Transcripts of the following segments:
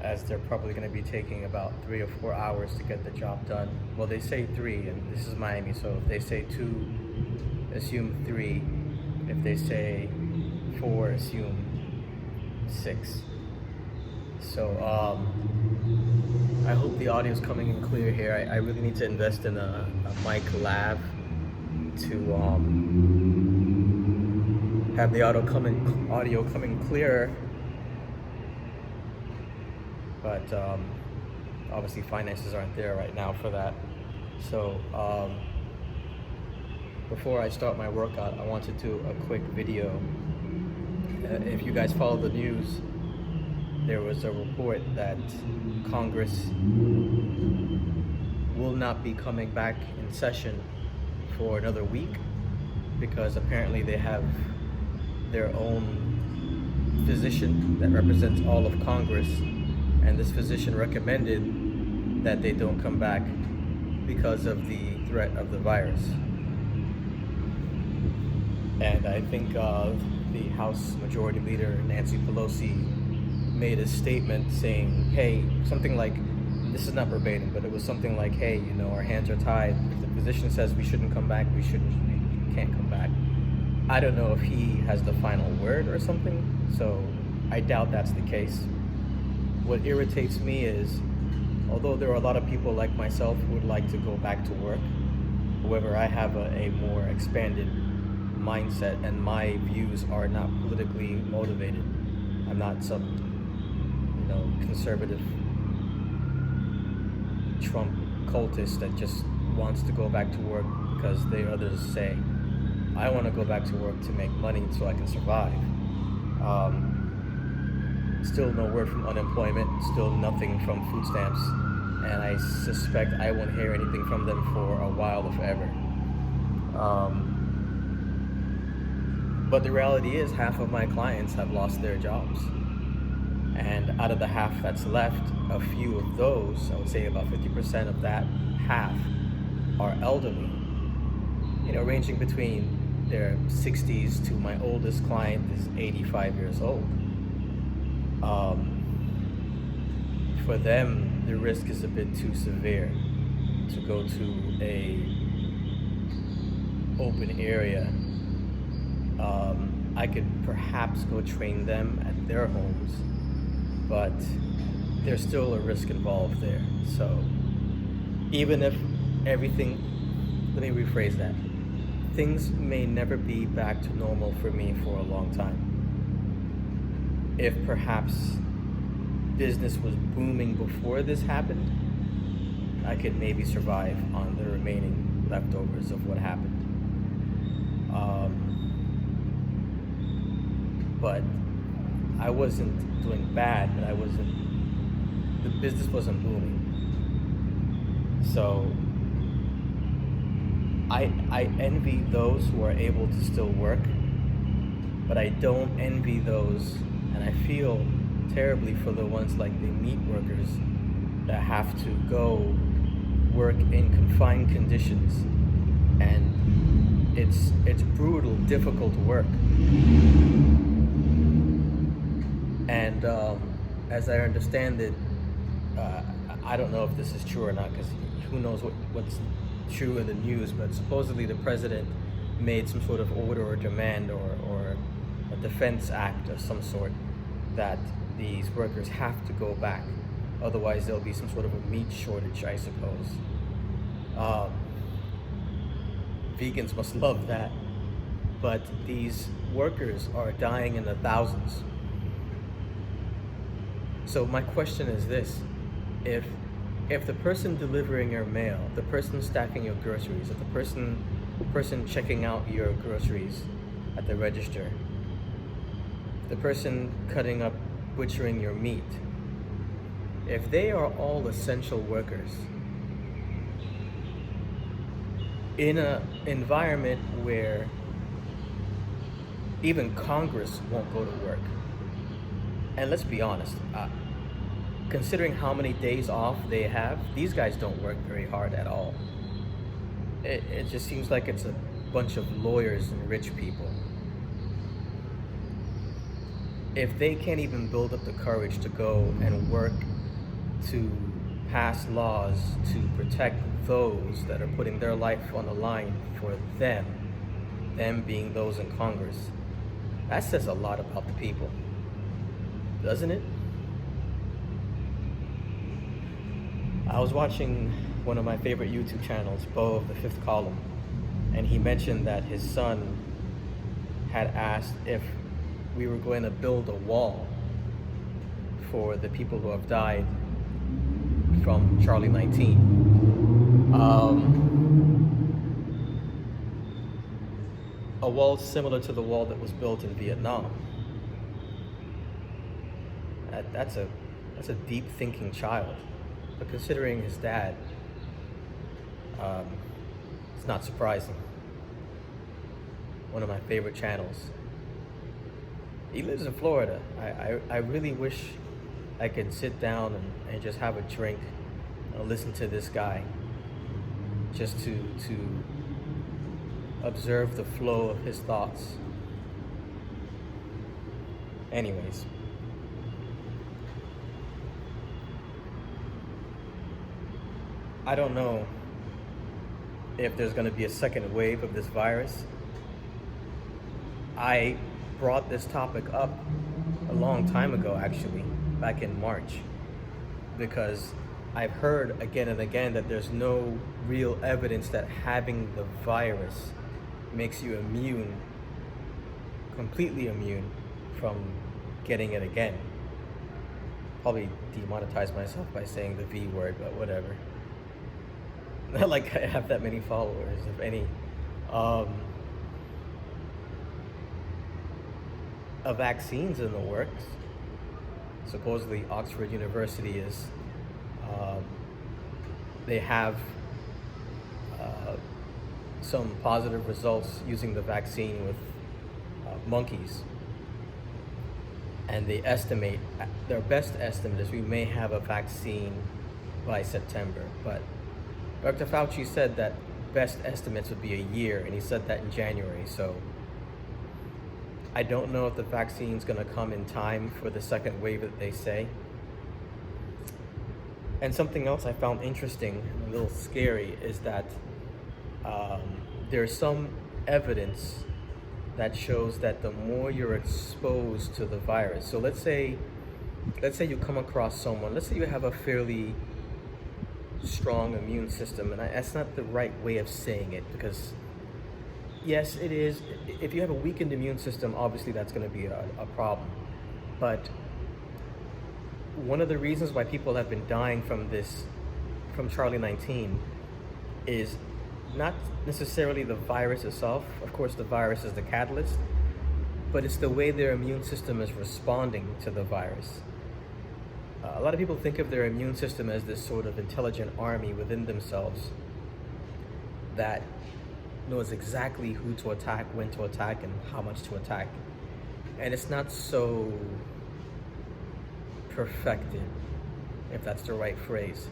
as they're probably going to be taking about 3 or 4 hours to get the job done. Well, they say 3, and this is Miami, so if they say 2, assume 3. If they say 4, assume 6. So I hope the audio is coming in clear here. I really need to invest in a mic lab to have the audio coming clearer. But obviously finances aren't there right now for that. So before I start my workout, I want to do a quick video. If you guys follow the news, there was a report that Congress will not be coming back in session for another week because apparently they have their own physician that represents all of Congress, and this physician recommended that they don't come back because of the threat of the virus. And I think the House Majority Leader Nancy Pelosi made a statement saying, hey, something like, this is not verbatim, but it was something like, hey, you know, our hands are tied. If the physician says we shouldn't come back, we can't come back. I don't know if he has the final word or something, so I doubt that's the case. What irritates me is, although there are a lot of people like myself who would like to go back to work, however, I have a more expanded mindset and my views are not politically motivated. I'm not some, conservative Trump cultist that just wants to go back to work because the others say. I want to go back to work to make money so I can survive. Still no word from unemployment, still nothing from food stamps, and I suspect I won't hear anything from them for a while, if ever. But the reality is half of my clients have lost their jobs. And out of the half that's left, a few of those, I would say about 50% of that half, are elderly. Ranging between their 60s to my oldest client is 85 years old. For them, the risk is a bit too severe to go to a open area. I could perhaps go train them at their homes, but there's still a risk involved there. So even if everything, let me rephrase that, things may never be back to normal for me for a long time. If perhaps business was booming before this happened, I could maybe survive on the remaining leftovers of what happened. But I wasn't doing bad, but the business wasn't booming. So I envy those who are able to still work, but I don't envy those, and I feel terribly for the ones like the meat workers that have to go work in confined conditions, and it's brutal, difficult work. And as I understand it, I don't know if this is true or not, because who knows what's true in the news, but supposedly the president made some sort of order or demand or a defense act of some sort that these workers have to go back. Otherwise there'll be some sort of a meat shortage, I suppose. Vegans must love that. But these workers are dying in the thousands. So my question is this: if the person delivering your mail, the person stacking your groceries, if the person checking out your groceries at the register, the person cutting up, butchering your meat, if they are all essential workers in an environment where even Congress won't go to work, and let's be honest, considering how many days off they have, these guys don't work very hard at all. It just seems like it's a bunch of lawyers and rich people. If they can't even build up the courage to go and work to pass laws to protect those that are putting their life on the line for them being those in Congress. That says a lot about the people, doesn't it? I was watching one of my favorite YouTube channels, Bo of the Fifth Column, and he mentioned that his son had asked if we were going to build a wall for the people who have died from Charlie 19. A wall similar to the wall that was built in Vietnam. That's a deep thinking child. But considering his dad, it's not surprising. One of my favorite channels. He lives in Florida. I really wish I could sit down and just have a drink and listen to this guy. Just to observe the flow of his thoughts. Anyways. I don't know if there's going to be a second wave of this virus. I brought this topic up a long time ago, actually, back in March, because I've heard again and again that there's no real evidence that having the virus makes you immune, completely immune from getting it again. Probably demonetize myself by saying the V word, but whatever. Not like I have that many followers, if any. A vaccine's in the works. Supposedly Oxford University is, they have some positive results using the vaccine with monkeys. And they estimate, their best estimate is we may have a vaccine by September, but Dr. Fauci said that best estimates would be a year, and he said that in January, so I don't know if the vaccine's gonna come in time for the second wave that they say. And something else I found interesting, a little scary, is that there's some evidence that shows that the more you're exposed to the virus, so let's say you come across someone, let's say you have a fairly strong immune system, and that's not the right way of saying it, because yes, it is. If you have a weakened immune system, obviously that's going to be a problem. But one of the reasons why people have been dying from Charlie 19, is not necessarily the virus itself. Of course, the virus is the catalyst, but it's the way their immune system is responding to the virus. A lot of people think of their immune system as this sort of intelligent army within themselves that knows exactly who to attack, when to attack, and how much to attack. And it's not so perfected, if that's the right phrase.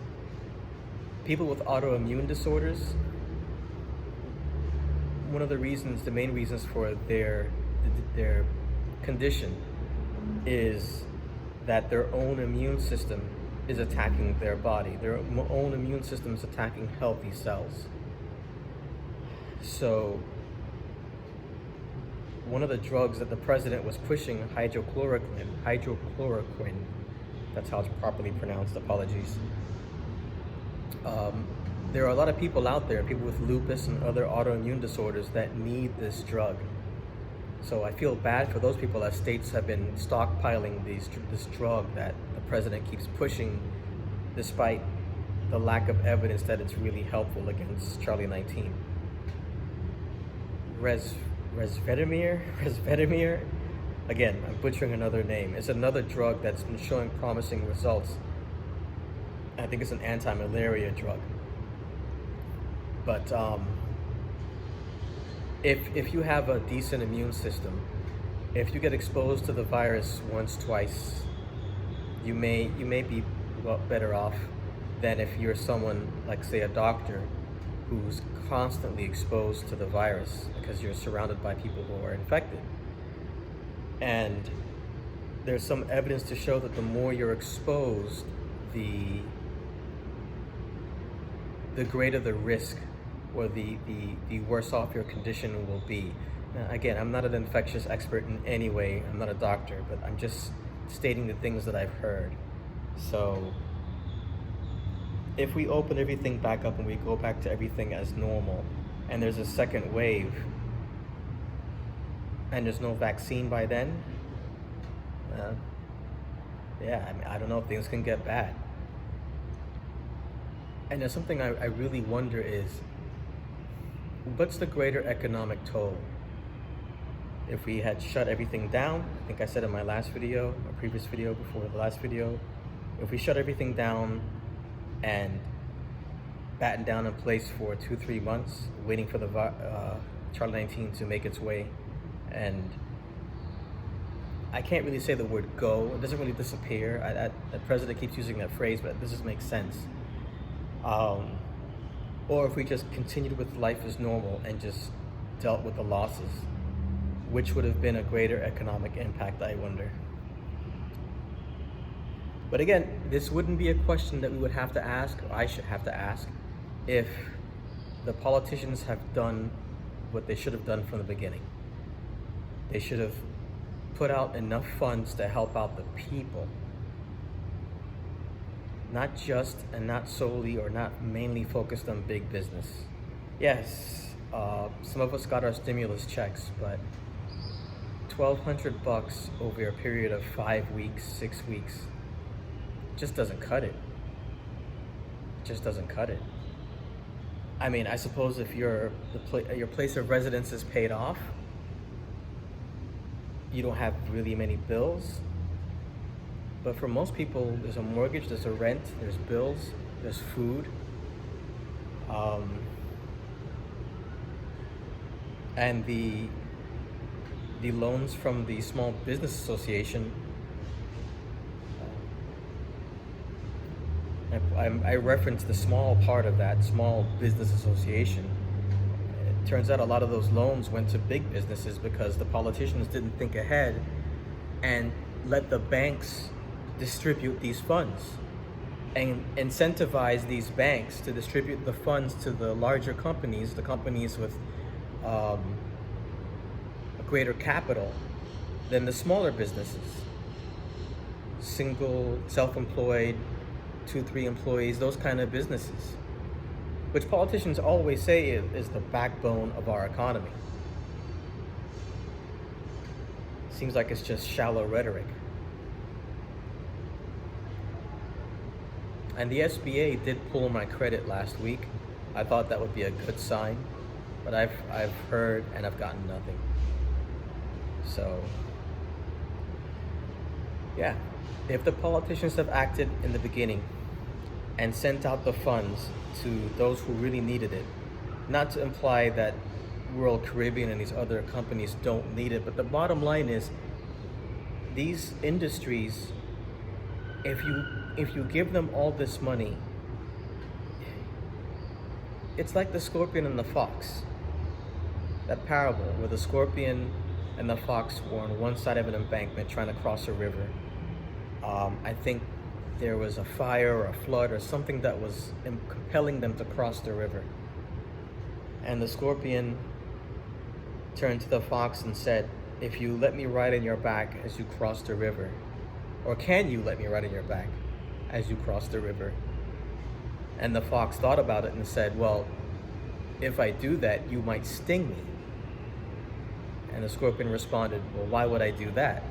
People with autoimmune disorders, one of the main reasons for their condition is that their own immune system is attacking their body. Their own immune system is attacking healthy cells. So one of the drugs that the president was pushing, hydrochloroquine, that's how it's properly pronounced, apologies. There are a lot of people out there, people with lupus and other autoimmune disorders, that need this drug. So I feel bad for those people, as states have been stockpiling this drug that the president keeps pushing, despite the lack of evidence that it's really helpful against Charlie 19. Resvetimir? Again, I'm butchering another name. It's another drug that's been showing promising results. I think it's an anti-malaria drug. But if you have a decent immune system, if you get exposed to the virus once, twice, you may be better off than if you're someone like, say, a doctor who's constantly exposed to the virus because you're surrounded by people who are infected. And there's some evidence to show that the more you're exposed, the greater the risk, or the worse off your condition will be. Now, again, I'm not an infectious expert in any way. I'm not a doctor, but I'm just stating the things that I've heard. So if we open everything back up and we go back to everything as normal, and there's a second wave, and there's no vaccine by then, yeah, I mean, I don't know, things can get bad. And there's something I really wonder is, what's the greater economic toll? If we had shut everything down, I think I said in my last video, or previous video before the last video, if we shut everything down and batten down in place for 2-3 months, waiting for the C19 to make its way, and I can't really say the word go, it doesn't really disappear. The president keeps using that phrase, but this just makes sense. Or if we just continued with life as normal and just dealt with the losses, which would have been a greater economic impact, I wonder. But again, this wouldn't be a question that we would have to ask, or I should have to ask, if the politicians have done what they should have done from the beginning. They should have put out enough funds to help out the people, not just and not solely or not mainly focused on big business. Yes, some of us got our stimulus checks, but $1,200 over a period of 5 weeks, 6 weeks, just doesn't cut it. It just doesn't cut it. I mean, I suppose if your place of residence is paid off, you don't have really many bills. But for most people, there's a mortgage, there's a rent, there's bills, there's food. And the loans from the Small Business Association, I referenced the small part of that, Small Business Association. It turns out a lot of those loans went to big businesses because the politicians didn't think ahead and let the banks distribute these funds and incentivize these banks to distribute the funds to the larger companies, the companies with a greater capital than the smaller businesses. Single, self-employed, 2-3 employees, those kind of businesses, which politicians always say is the backbone of our economy. Seems like it's just shallow rhetoric. And the SBA did pull my credit last week. I thought that would be a good sign, but I've heard and I've gotten nothing. So, yeah, if the politicians have acted in the beginning and sent out the funds to those who really needed it, not to imply that World Caribbean and these other companies don't need it, but the bottom line is, these industries, if you give them all this money, it's like the scorpion and the fox. That parable where the scorpion and the fox were on one side of an embankment trying to cross a river. I think there was a fire or a flood or something that was compelling them to cross the river. And the scorpion turned to the fox and said, "If you let me ride on your back as you cross the river, or can you let me ride on your back as you cross the river?" And the fox thought about it and said, "Well, if I do that, you might sting me." And the scorpion responded, "Well, why would I do that?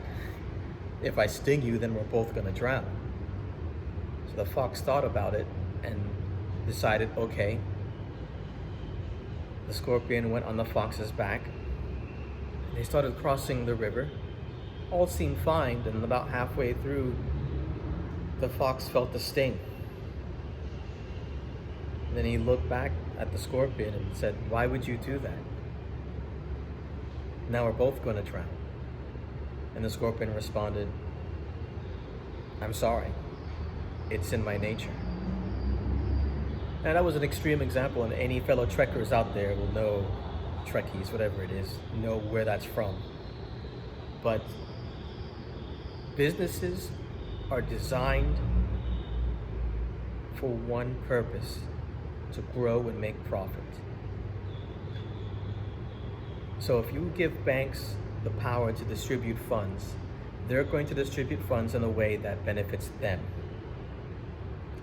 If I sting you, then we're both going to drown." So the fox thought about it and decided, okay. The scorpion went on the fox's back. They started crossing the river. All seemed fine, and about halfway through, the fox felt the sting. Then he looked back at the scorpion and said, "Why would you do that? Now we're both going to drown." And the scorpion responded, "I'm sorry. It's in my nature." Now that was an extreme example, and any fellow trekkers out there will know, Trekkies, whatever it is, know where that's from. But businesses are designed for one purpose: to grow and make profit. So if you give banks the power to distribute funds, they're going to distribute funds in a way that benefits them,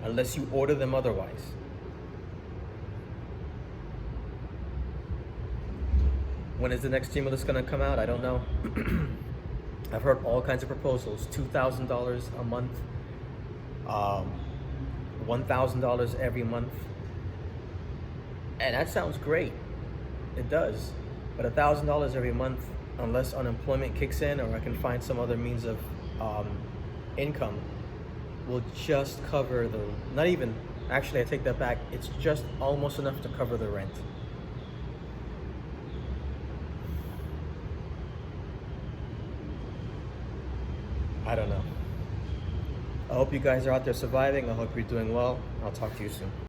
unless you order them otherwise. When is the next stimulus going to come out? I don't know. I've heard all kinds of proposals: $2,000 a month, $1,000 every month. And that sounds great. It does. But $1,000 every month, unless unemployment kicks in or I can find some other means of income, will just cover the, not even, actually I take that back, it's just almost enough to cover the rent. I don't know. I hope you guys are out there surviving. I hope you're doing well. I'll talk to you soon.